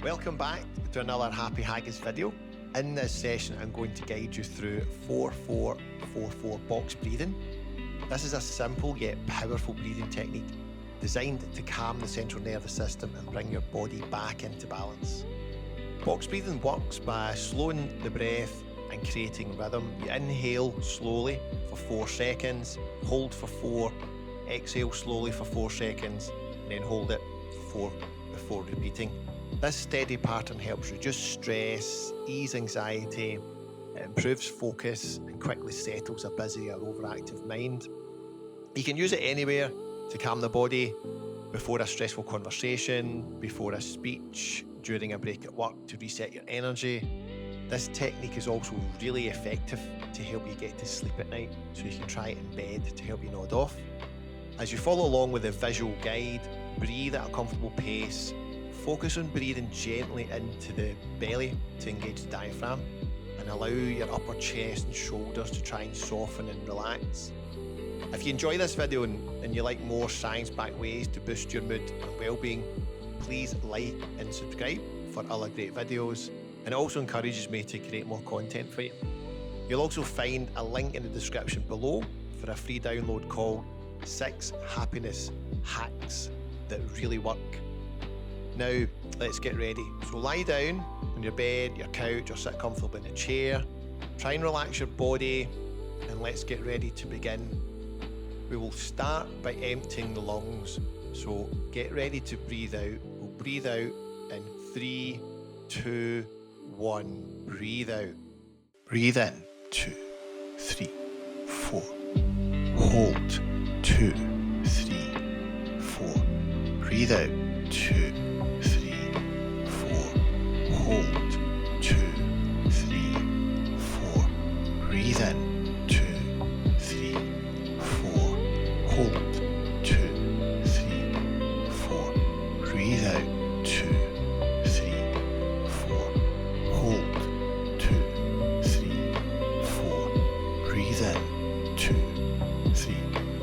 Welcome back to another Happy Haggis video. In this session, I'm going to guide you through 4-4-4-4 box breathing. This is a simple yet powerful breathing technique designed to calm the central nervous system and bring your body back into balance. Box breathing works by slowing the breath and creating rhythm. You inhale slowly for 4 seconds, hold for 4, exhale slowly for 4 seconds, and then hold it for 4 before repeating. This steady pattern helps reduce stress, ease anxiety, it improves focus and quickly settles a busy or overactive mind. You can use it anywhere to calm the body, before a stressful conversation, before a speech, during a break at work to reset your energy. This technique is also really effective to help you get to sleep at night, so you can try it in bed to help you nod off. As you follow along with the visual guide, breathe at a comfortable pace. Focus on breathing gently into the belly to engage the diaphragm and allow your upper chest and shoulders to try and soften and relax. If you enjoy this video and you like more science-backed ways to boost your mood and well-being, please like and subscribe for other great videos, and it also encourages me to create more content for you. You'll also find a link in the description below for a free download called 6 Happiness Hacks that really work. Now, let's get ready. So lie down on your bed, your couch, or sit comfortably in a chair. Try and relax your body, and let's get ready to begin. We will start by emptying the lungs. So get ready to breathe out. We'll breathe out in 3, 2, 1. Breathe out. Breathe in. 2, 3, 4. Hold. 2, 3, 4. Breathe out. 2, 3, 4. Hold. 2, 3, 4. Breathe in. 2, 3, 4. Hold. 2, 3, 4. Breathe out. 2, 3, 4. Hold. 2, 3, 4. Breathe in. 2, 3, 4.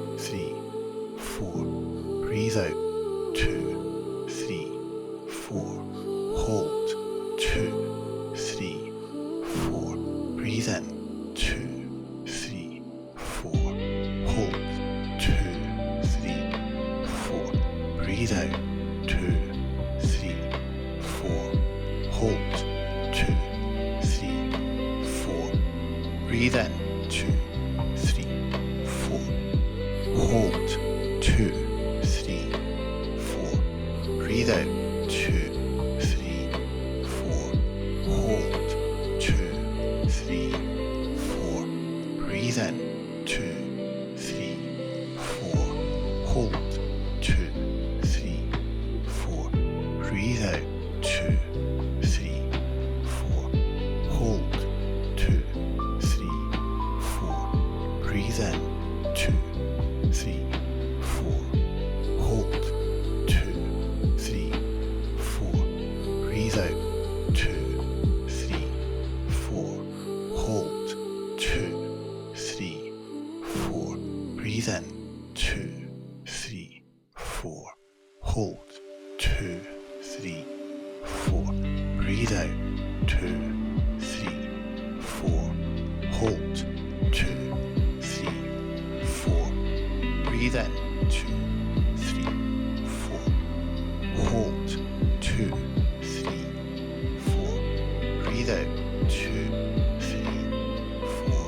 Hold. 2, 3, 4. Breathe out. 2, 3, 4. Hold. 2, 3, 4. Breathe in. 2, 3, 4. Hold. 2, 3, 4. Breathe out. 2, 3, 4. Hold. 2, 3, 4. Breathe in. 2, 3, 4. Hold. 2, 3, 4. Breathe out. 2, 3, 4. Hold. 2, 3, 4. Breathe in. 2, 3, 4. Hold. 2, 3, 4. Breathe out. 2, 3, 4. Hold. 2, 3, 4. Breathe in. 2, 3, 4. Hold. 2, 3, 4. Breathe out. 2, 3, 4. Hold. 2, 3, 4. Breathe in. 2, 3, 4. Hold. 2, 3, 4. Breathe out. 2, 3, 4. Hold. 2, 3, 4. Breathe in. 2, 3, 4. Hold. 2, 3, 4. Breathe out. 2, 3, 4. Hold. 2, 3, 4. Breathe in. 2, 3, 4.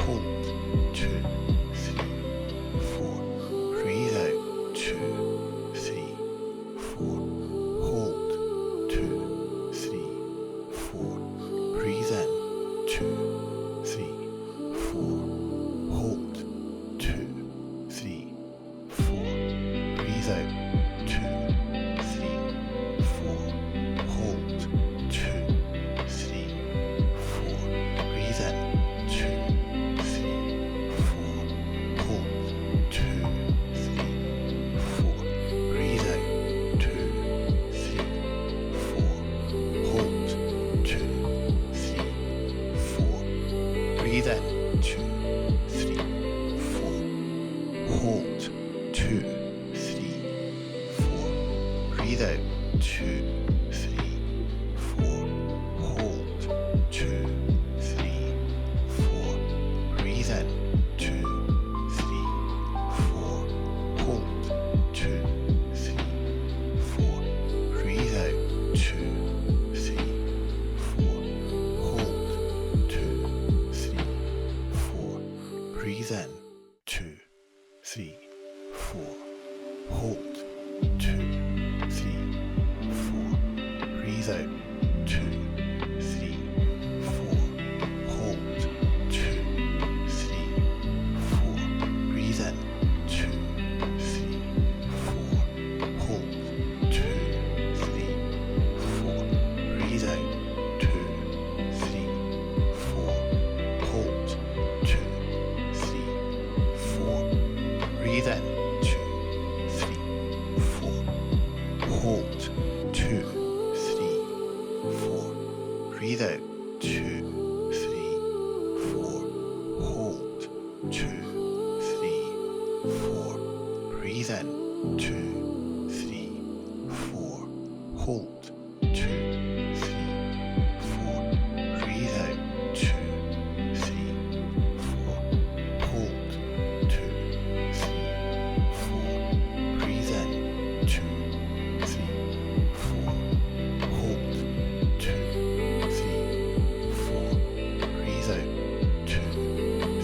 Hold. 2, 3, 4. Breathe out. 2, 3, 4. Hold. 2, 3, 4. Breathe in. 2, 3, 4. Hold. 2, 3, 4. Breathe out. 2, 3, 4. Hold. 2, 3, Breathe in, 2, 3, 4. Hold, 2, 3, 4. Breathe out, 2, 3, 4. Hold, 2, 3, 4. Breathe in, 2, 3, 4. Hold, 2, 3, 4. Breathe out, 2, 3, 4. Hold, 2, 3, 4. Breathe in, 2, 3, 4. Hold, 2, 3, 4. Breathe out, 2, 3, 4. Hold, 2, 3, 4. Breathe in, 2, 3, 4. Hold, 2, 3, 4. Breathe out, 2, 3, 4. Hold, 2, 3, 4. Breathe in, 2, 3, 4. Hold, 2, 3, 4. Breathe out, 2, 3, 4. Hold, 2, 3, 4. Breathe in, 2, 3, 4. Hold, 2, 3, 4. Breathe out, 2, 3, 4. Hold, 2, 3, 4. Breathe in, 2, 3, 4. Hold, 2, 3, 4. Breathe out, 2,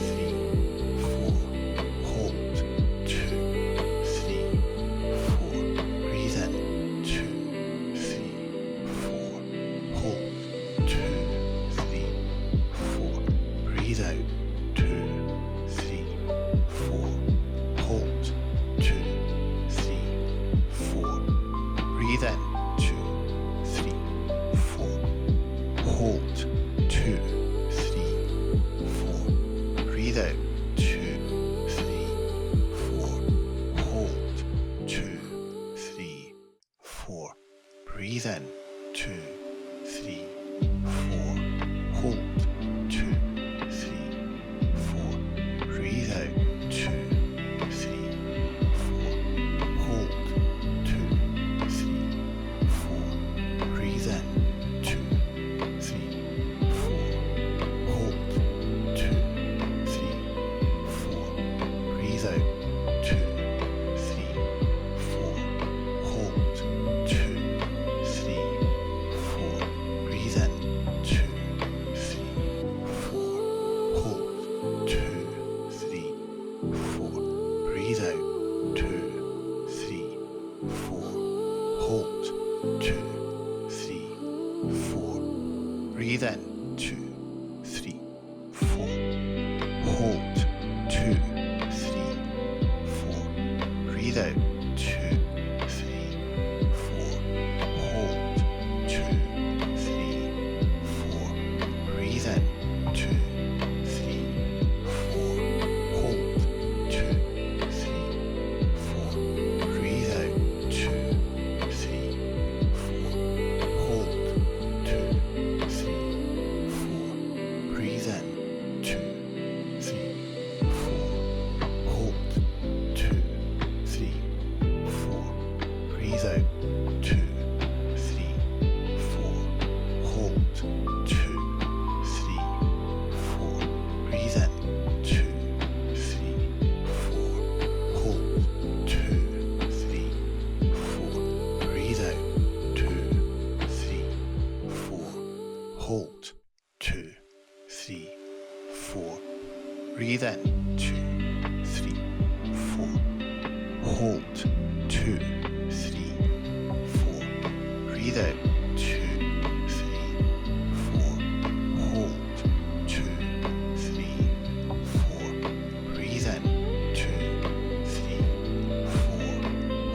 3, 4. Hold, 2, 3, 4. Breathe in, 2, 3, 4. Hold, 2, 3, 4. Breathe out, 2, 3, 4. Hold, 2, 3, 4. Breathe in, 2, 3, 4. Hold, 2, 3, 4. Breathe out, 2, 3, 4. Hold, 2, 3, 4. Breathe in, 2, 3, 4. Hold, 2, 3, 4. Breathe out, 2, 3, 4. Hold, 2, 3, 4. Breathe in, 2, 3, 4. Hold, 2, 3, 4. Breathe out, 2, 3, 4. Hold, 2, 3, 4. Breathe in, 2, 3, 4. Hold, 2, 3, 4. Breathe out, 2, 3, 4. Hold, 2, 3, 4. Breathe in, 2, 3, 4. Hold, 2, 3, 4. Breathe out, 2, 3, 4. Hold, 2, 3, 4. Breathe in, 2, 3, 4. Hold, 2, 3, 4. Breathe out, 2, 3, 4. Hold, 2, 3, 4. Breathe in, 2, 3, 4. Hold, 2, 3, 4. Breathe out, 2, 3, 4. Hold, 2, 3, 4. Breathe in, 2, 3, 4. Hold, 2, 3, 4. Breathe out, 2, 3, 4. Hold, 2, 3, 4. Breathe in, 2, 3, 4. Hold, 2, 3, 4. Breathe out, 2, 3, 4. Hold, 2, 3, 4. Breathe in, 2, 3, 4.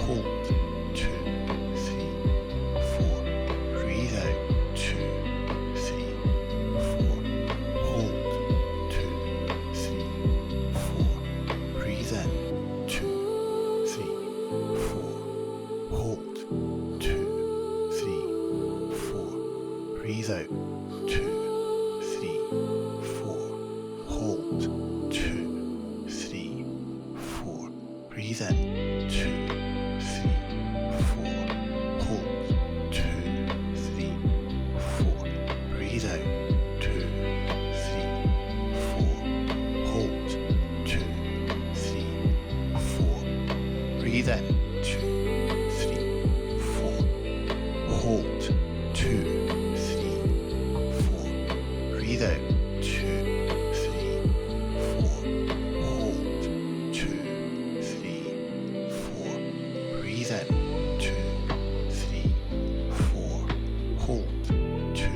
Hold, 2, 3, 4. Breathe out, 2, 3, 4. Hold, 2, 3, 4. Breathe in, 2, 3, 4. Hold, 2, 3, breathe out, 2, 3, 4, hold, 2, 3, 4, breathe in, 2, 3, 4, hold, 2,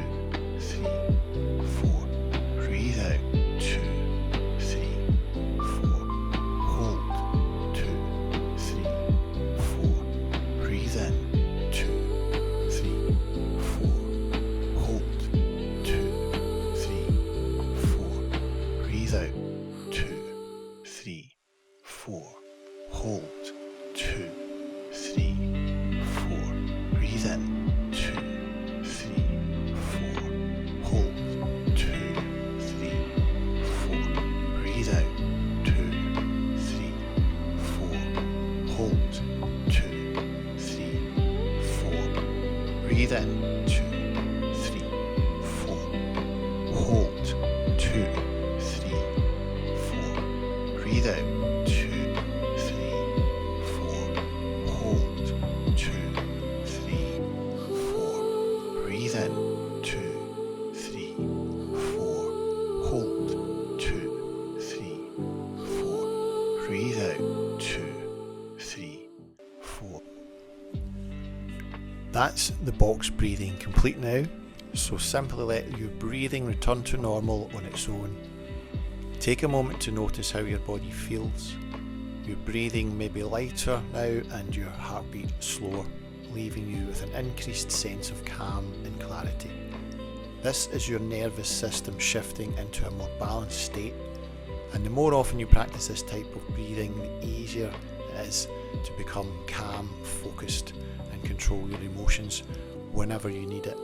3, 4, breathe out, 2, 3, 4, hold, 2, 3, 4, breathe in, 2, 3, 4, hold, 2, 3, 4, breathe out, 2, 3, 4, hold, 2, 3, 4, breathe in, 2, 3, 4, hold, 2, 3, 4, breathe out, 2, 3, 4, hold, 2, 3, 4, breathe in, 2, 3, 4, hold, 2, 3, 4, breathe out, 2, 3, 4, hold, 2, 3, 4, breathe in, 2, 3, 4, hold, 2, 3, 4, breathe out, 2, 3, 4. That's the box breathing complete now, so simply let your breathing return to normal on its own. Take a moment to notice how your body feels. Your breathing may be lighter now and your heartbeat slower, leaving you with an increased sense of calm and clarity. This is your nervous system shifting into a more balanced state, and the more often you practice this type of breathing, the easier it is to become calm, focused, and control your emotions whenever you need it.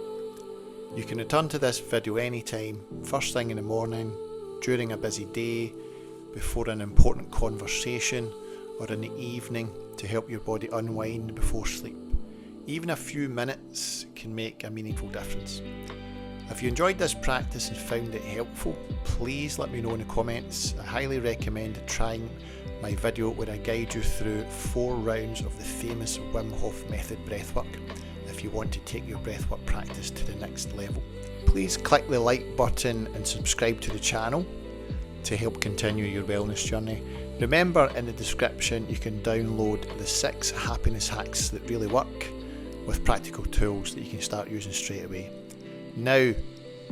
You can return to this video anytime, first thing in the morning, during a busy day, before an important conversation, or in the evening to help your body unwind before sleep. Even a few minutes can make a meaningful difference. If you enjoyed this practice and found it helpful, please let me know in the comments. I highly recommend trying my video where I guide you through 4 rounds of the famous Wim Hof method breathwork if you want to take your breathwork practice to the next level. Please click the like button and subscribe to the channel to help continue your wellness journey. Remember, in the description you can download the 6 happiness hacks that really work with practical tools that you can start using straight away. Now,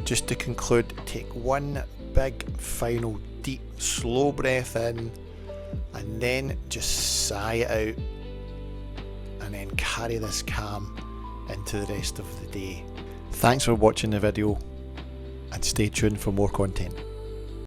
just to conclude, take one big final deep slow breath in and then just sigh it out, and then carry this calm into the rest of the day. Thanks for watching the video and stay tuned for more content.